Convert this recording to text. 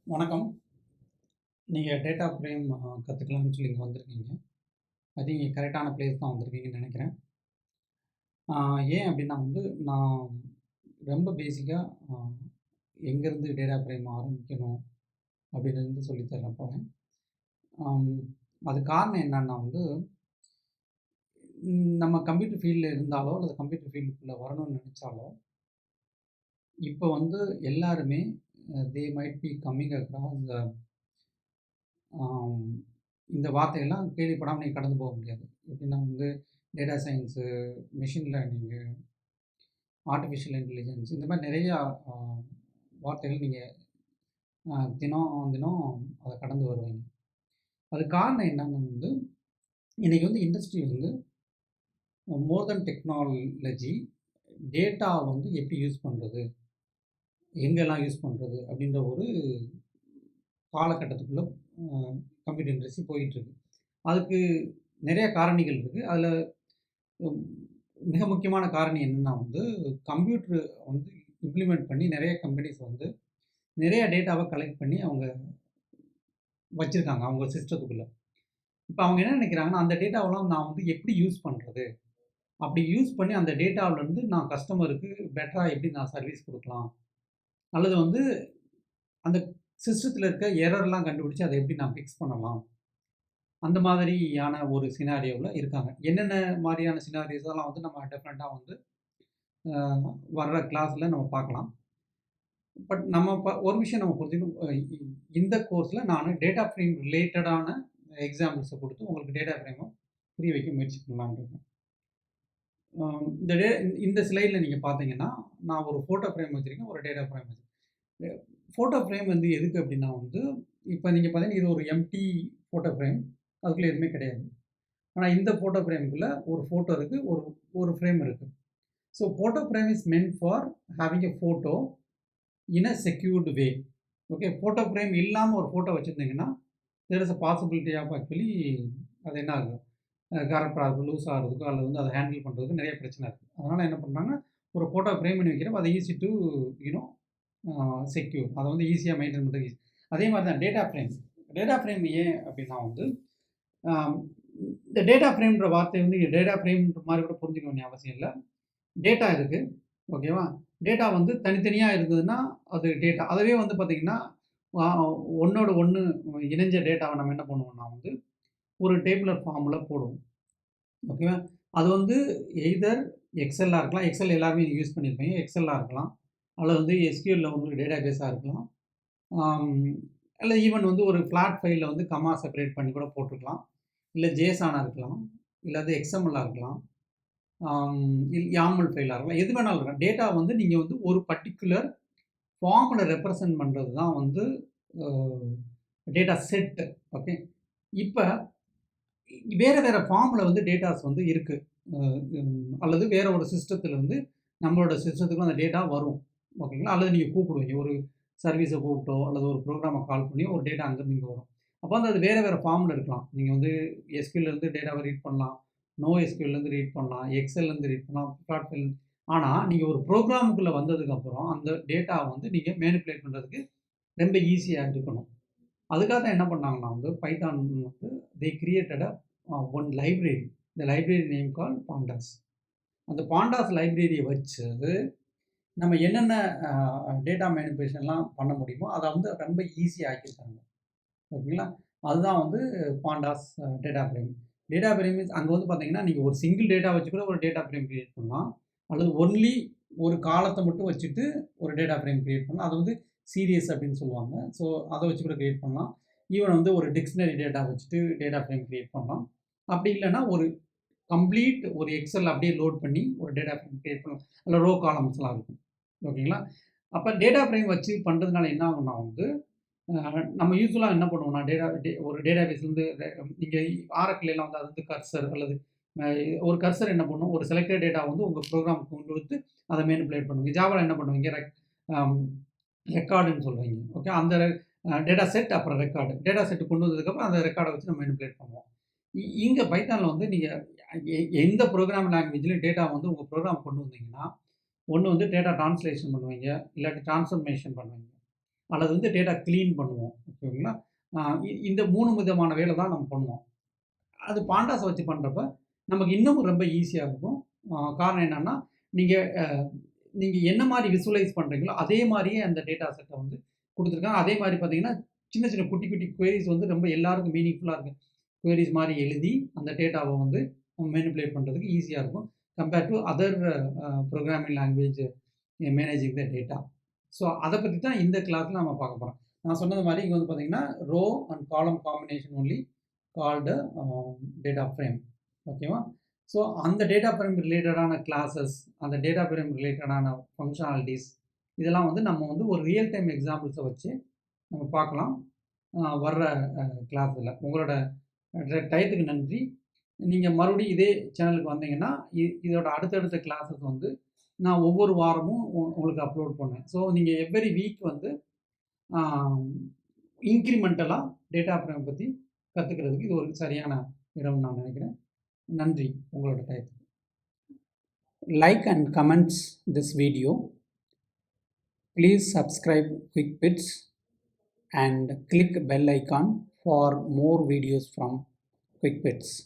வணக்கம். நீங்க data frame கத்துக்கலாம்னு சொல்லி இங்க வந்திருக்கீங்க. ஐ திங்க் நீங்க கரெக்ட்டான பிளேஸ் தான் வந்திருக்கீங்கன்னு நெனைக்கிறேன். ஆ ஏன் அப்டின்னா நான் ரொம்ப பேசிக்கா அ எங்கேருந்து டேட்டா ஃப்ரேம் ஆரம்பிக்கணும் அப்டின்னு சொல்லி தர போறேன். அம் அதுக்கு காரணம் என்னன்னா நம்ம கம்ப்யூட்டர் ஃபீல்ட்ல இருந்தாலோ, அல்லது கம்ப்யூட்டர் ஃபீல்டுக்குள்ள வரணும்னு நெனைச்சாலோ, இப்ப எல்லாருமே they might be coming across ஆம் இந்த வார்த்தையெல்லாம் கேள்விப்படாம நீங்க கடந்து போக முடியாது. எப்படின்னா data science, machine learning, artificial intelligence இந்த மாரி நெறையா அ வார்த்தைகள் நீங்க தினம் தினம் அத கடந்து வருவீங்க. அதுக்கு காரணம் என்னன்னா இன்னைக்கு இண்டஸ்ட்ரி மோர் தென் டெக்னாலஜி டேட்டா எப்படி யூஸ் பண்றது? எங்கெல்லாம் யூஸ் பண்றது? அப்படின்ற ஒரு காலகட்டத்துக்குள்ள அ கம்ப்யூட்டர் இண்டஸ்ட்ரி போயிட்டுருக்கு. அதுக்கு நெறைய காரணிகள் இருக்கு. அதுல ம் மிக முக்கியமான காரணி என்னன்னா கம்ப்யூட்டர் வந்து இம்ப்ளிமெண்ட் பண்ணி நெறைய கம்பெனிஸ் நெறைய டேட்டாவ கலெக்ட் பண்ணி அவங்க வச்சிருக்காங்க, அவங்க சிஸ்டத்துக்குள்ள. இப்ப அவங்க என்ன நெனைக்கிறாங்கன்னா, அந்த டேட்டாவெல்லாம் நான் எப்படி யூஸ் பண்றது? அப்படி யூஸ் பண்ணி அந்த டேட்டாவிலருந்து நான் கஸ்டமருக்கு பெட்டரா எப்படி நான் சர்வீஸ் குடுக்கலாம்? அல்லது அந்த சிஸ்டத்துல இருக்க எரர்லாம் கண்டுபிடிச்சு அத எப்படி நான் ஃபிக்ஸ் பண்ணலாம்? அந்த மாதிரியான ஒரு சினாரியோல இருக்காங்க. என்னென்ன மாரியான சினாரியோஸ் எல்லாம் நம்ம டெஃபனட்டா அ வர்ற கிளாஸ்ல நம்ம பார்க்கலாம். பட் நம்ம ஒரு விஷயம் நம்ம புரிஞ்சுக்கணும். இந்த கோர்ஸ்ல நானு டேட்டா ஃப்ரேம் ரிலேட்டடான எக்ஸாம்பிள்ஸ குடுத்து உங்களுக்கு டேட்டா ஃப்ரேம புரிய வைக்க முயற்சி பண்ணலாம்ன்னு இருக்கேன். அ இந்த இந்த ஸ்லைட்ல நீங்க பார்த்தீங்கன்னா, நான் ஒரு ஃபோட்டோ ஃப்ரேம் வச்சிருக்கேன். ஒரு டேட்டா ஃப்ரேம் வச்சிருக்கேன். ஃபோட்டோ ஃப்ரேம் எதுக்கு அப்டின்னா இப்ப நீங்க பார்த்தீங்கன்னா, இது ஒரு எம்ப்டி ஃபோட்டோ ஃப்ரேம். அதுக்குள்ள எதுவுமே கிடையாது. ஆனா இந்த ஃபோட்டோ ஃப்ரேம்க்குள்ள ஒரு ஃபோட்டோ இருக்கு. ஒரு ஒரு ஃப்ரேம் இருக்கு. So photo frame is meant for having a photo in a secured way. Okay. Photo frame இல்லாம ஒரு ஃபோட்டோ வச்சிருந்தீங்கன்னா, there is a possibility of actually அது என்ன ஆகும்? கரப்ட் ஆகுறதுக்கோ, லூஸ் ஆகுறதுக்கோ அல்லது அத ஹேண்டில் பண்றதுக்கு நெறைய பிரச்சனை இருக்கு. அதனால என்ன பண்றாங்க, ஒரு ஃபோட்டோ ஃப்ரேம் பண்ணி வைக்கிறப்ப அது easy to you know secure. அத ஈஸியா மெயின்டெயின் பண்றதுக்கு ஈஸி. அதே மாரி தான் டேட்டா ஃப்ரேம். டேட்டா ஃப்ரேம் ஏன் அப்டின்னா அ இந்த டேட்டா ஃப்ரேம்ன்ற வார்த்தை டேட்டா ஃப்ரேம்ன்ற மாரி கூட புரிஞ்சுக்க வேண்டிய அவசியம் இல்ல. டேட்டா இருக்கு. ஓகேவா? டேட்டா தனித்தனியா இருந்ததுன்னா, அது டேட்டா. அதுவே பார்த்தீங்கன்னா, அ ஒண்ணோட ஒண்ணு இணைஞ்ச டேட்டாவ நம்ம என்ன பண்ணுவோம்னா ஒரு டேபுலர் ஃபார்ம்ல போடுவோம். ஓகேவா? அது எய்தர் எக்ஸெல்லா இருக்கலாம். எக்ஸெல் எல்லாருமே யூஸ் பண்ணியிருப்பீங்க. எக்ஸெல்லா இருக்கலாம். அல்லது எஸ்கியூஎல்ல டேட்டாபேஸா இருக்கலாம். ஆம் அல்ல ஈவன் ஒரு ஃப்ளாட் ஃபைல்ல கமா செப்பரேட் பண்ணி கூட போட்டுருக்கலாம். இல்ல ஜேசனா இருக்கலாம். இல்ல அது எக்ஸ்எம்எல்லா இருக்கலாம். யாமல் ஃபைலா இருக்கலாம். எது வேணாலும் இருக்கலாம். டேட்டா நீங்க ஒரு பர்ட்டிகுலர் ஃபார்ம்ல ரெப்ரசன்ட் பண்றது தான் அ டேட்டா செட். ஓகே. இப்ப வேற வேற ஃபார்ம்ல டேட்டாஸ் இருக்கு. அ அல்லது வேற ஒரு சிஸ்டத்துல நம்மளோட சிஸ்டத்துக்கு அந்த டேட்டா வரும். ஓகேங்களா? அல்லது நீங்க கூப்பிடுவீங்க. ஒரு சர்வீஸ கூப்பிட்டோ, அல்லது ஒரு ப்ரோகிராம கால் பண்ணியோ ஒரு டேட்டா அங்கருந்து இங்க வரும். அப்ப அது வேற வேற ஃபார்ம்ல இருக்கலாம். நீங்க எஸ்கியூஎல்ல இருந்து டேட்டாவ ரீட் பண்ணலாம். நோ எஸ்கியூஎல்ல இருந்து ரீட் பண்ணலாம். எக்ஸெல்ல இருந்து ரீட் பண்ணலாம். Plot file. ஆனா, நீங்க ஒரு ப்ரோகிராமுக்குள்ள வந்ததுக்கு அப்புறம் அந்த டேட்டா நீங்க மேனிபுலேட் பண்றதுக்கு ரொம்ப ஈஸியா இருக்கணும். அதுக்காக தான் என்ன பண்ணாங்கன்னா Python they created one library. The library name called பாண்டாஸ். அந்த பாண்டாஸ் லைப்ரரிய வச்சு நம்ம என்னென்ன டேட்டா மேனிபுலேஷன்லாம் பண்ண முடியுமோ, அத ரொம்ப ஈஸியா ஆக்கியிருக்காங்க. ஓகேங்களா? அதுதான் பாண்டாஸ் data frame. Data frame means அங்க பார்த்தீங்கன்னா, நீங்க ஒரு சிங்கிள் டேட்டா வச்சு கூட ஒரு டேட்டா ஃப்ரேம் கிரியேட் பண்ணலாம். அல்லது ஒன்லி ஒரு காலத்த மட்டும் வச்சுட்டு ஒரு டேட்டா ஃப்ரேம் கிரியேட் பண்ணலாம். அது சீரியஸ் அப்படின்னு சொல்லுவாங்க. ஸோ அத வச்சு கூட கிரியேட் பண்ணலாம். ஈவன் ஒரு டிக்ஷனரி டேட்டா வச்சுட்டு டேட்டா ஃப்ரேம் கிரியேட் பண்ணலாம். அப்படி இல்லன்னா ஒரு கம்ப்ளீட் ஒரு எக்ஸெல் அப்படியே லோட் பண்ணி ஒரு டேட்டா ஃப்ரேம் கிரியேட் பண்ணலாம். அதில ரோ காலம்ஸ்லாம் இருக்கும். ஓகேங்களா? அப்ப டேட்டா ஃப்ரேம் வச்சு பண்றதுனால என்ன ஆகும்னா நம்ம யூசுவலா என்ன பண்ணுவோம்னா, ஒரு டேட்டாபேஸ்லேருந்து நீங்க ஆரக்கிள்லாம் அது கர்சர் அல்லது அ ஒரு கர்சர் என்ன பண்ணும், ஒரு செலக்டட் டேட்டா உங்க ப்ரோகிராம்க்கு கொண்டு வந்து அத மேனிபுலேட் பண்ணுவீங்க. ஜாவால என்ன பண்ணுவீங்க, அம் ரெக்கார்டுன்னு சொல்லுவீங்க. ஓகே. அந்த டேட்டா செட் அப்புறம் ரெக்கார்டு. டேட்டா செட் கொண்டு வந்ததுக்கப்புறம் அந்த ரெக்கார்ட வச்சு நம்ம மேனிபுலேட் பண்ணுவோம். இங்க பைத்தான்ல நீங்க எந்த ப்ரோகிராம் லாங்குவேஜ்லயும் டேட்டா உங்க ப்ரோகிராம் கொண்டு வந்தீங்கன்னா, ஒண்ணு டேட்டா ட்ரான்ஸ்லேஷன் பண்ணுவீங்க. இல்லாட்டி ட்ரான்ஸ்ஃபர்மேஷன் பண்ணுவீங்க. அல்லது வந்து டேட்டா க்ளீன் பண்ணுவோம். ஓகேங்களா? இந்த 3 விதமான வேலை தான் நம்ம பண்ணுவோம். அது பாண்டாஸ வச்சு பண்றப்ப, நமக்கு இன்னமும் ரொம்ப ஈஸியா இருக்கும். காரணம் என்னன்னா, நீங்க அ நீங்க என்ன மாரி விசுவலைஸ் பண்றீங்களோ, அதே மாரியே அந்த டேட்டா செட்ட வந்து குடுத்துருக்காங்க. அதே மாரி பார்த்தீங்கன்னா, சின்ன சின்ன குட்டி குட்டி குயரீஸ் வந்து ரொம்ப எல்லாருக்கும் மீனிங்ஃபுல்லா இருக்கு. குயரீஸ் மாரி எழுதி, அந்த டேட்டாவ வந்து மேனிபுலேட் பண்றதுக்கு ஈஸியா இருக்கும். Compare to other programming language managing the data. So, அத பத்தி தான் இந்த கிளாஸ்ல நம்ம பார்க்க போறோம். நான் சொன்னது மாரி இங்க வந்து பார்த்தீங்கன்னா, row and column combination only called data frame. ஓகேவா? ஸோ, அந்த டேட்டா ஃப்ரேம் ரிலேட்டடான கிளாஸஸ், அந்த டேட்டா ஃப்ரேம் ரிலேட்டடான ஃபங்ஷனாலிட்டீஸ், இதெல்லாம் வந்து நம்ம வந்து ஒரு ரியல் டைம் எக்ஸாம்பிள்ஸ வச்சு நம்ம பார்க்கலாம். வர்ற கிளாஸ்ல. உங்களோட டயத்துக்கு நன்றி. நீங்க மறுபடியும் இதே சேனலுக்கு வந்தீங்கன்னா, இதோட அடுத்தடுத்த கிளாஸஸ் வந்து நான் ஒவ்வொரு வாரமும் உங்களுக்கு அப்லோட் பண்ணுவேன். ஸோ, நீங்க எவ்வரி வீக் வந்து ஆ இன்கிரிமென்டலா டேட்டா ஃப்ரேம் பத்தி கத்துக்கிறதுக்கு இது ஒரு சரியான இடம்னு நான் நினைக்கிறேன். நன்றி உங்களோட டயத்துக்கு. Like and comments this video. Please subscribe Quick Bits and click bell icon for more videos from Quick Bits.